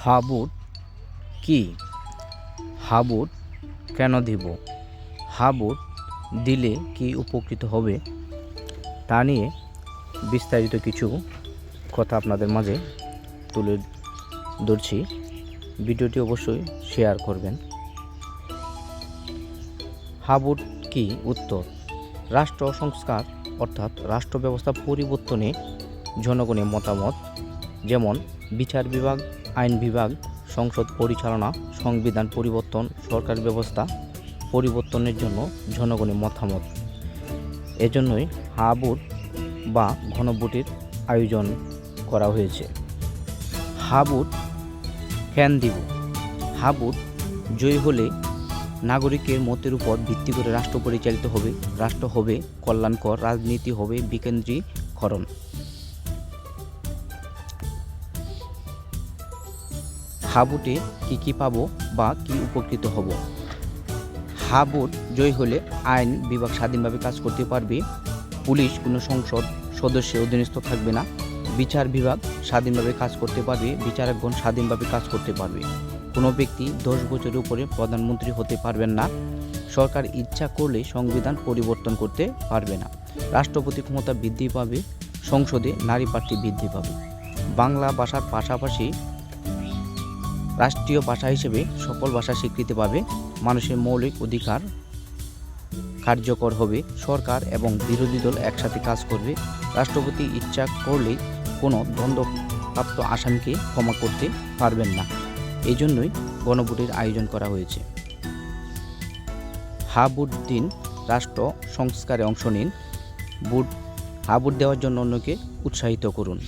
হাবুট কি? হাবুট কেন দিব? হাবুট দিলে কি উপকৃত হবে, তা নিয়ে বিস্তারিত কিছু কথা আপনাদের মাঝে তুলে ধরছি। ভিডিওটি অবশ্যই শেয়ার করবেন। হাবুট কি? উত্তর: রাষ্ট্র সংস্কার অর্থাৎ রাষ্ট্র ব্যবস্থা পরিবর্তনে জনগণের মতামত, যেমন বিচার বিভাগ, আইন বিভাগ, সংসদ পরিচালনা, সংবিধান পরিবর্তন, সরকার ব্যবস্থা পরিবর্তনের জন্য জনগণের মতামত। এজন্যই হাবুট বা গণভোটের আয়োজন করা হয়েছে। হাবুট কেন দিব? হাবুট জয়ী হলে নাগরিকের মতের উপর ভিত্তি করে রাষ্ট্র পরিচালিত হবে, রাষ্ট্র হবে কল্যাণকর, রাজনীতি হবে বিকেন্দ্রীকরণ। হাবুটে কি পাবো বা কি উপকৃত হব? হাবুট জয়ী হলে আইন বিভাগ স্বাধীনভাবে কাজ করতে পারবে, পুলিশ কোনো সংসদ সদস্যের অধীনস্থ থাকবে না, বিচার বিভাগ স্বাধীনভাবে কাজ করতে পারবে, বিচারকগণ স্বাধীনভাবে কাজ করতে পারবে, কোনো ব্যক্তি 10 বছরের উপরে প্রধানমন্ত্রী হতে পারবেন না, সরকার ইচ্ছা করলে সংবিধান পরিবর্তন করতে পারবে না, রাষ্ট্রপতি ক্ষমতা বৃদ্ধি পাবে, সংসদে নারী প্রার্থী বৃদ্ধি পাবে, বাংলা ভাষার পাশাপাশি রাষ্ট্রীয় ভাষা হিসেবে সকল ভাষা স্বীকৃতি পাবে, মানুষের মৌলিক অধিকার কার্যকর হবে, সরকার এবং বিরোধী দল একসাথে কাজ করবে, রাষ্ট্রপতি ইচ্ছা করলেই কোনো দণ্ডপ্রাপ্ত আসামিকে ক্ষমা করতে পারবেন না। এই জন্যই গণভোটের আয়োজন করা হয়েছে। হাবুট দিন, রাষ্ট্র সংস্কারে অংশ নিন, হাবুট দেওয়ার জন্য অন্যকে উৎসাহিত করুন।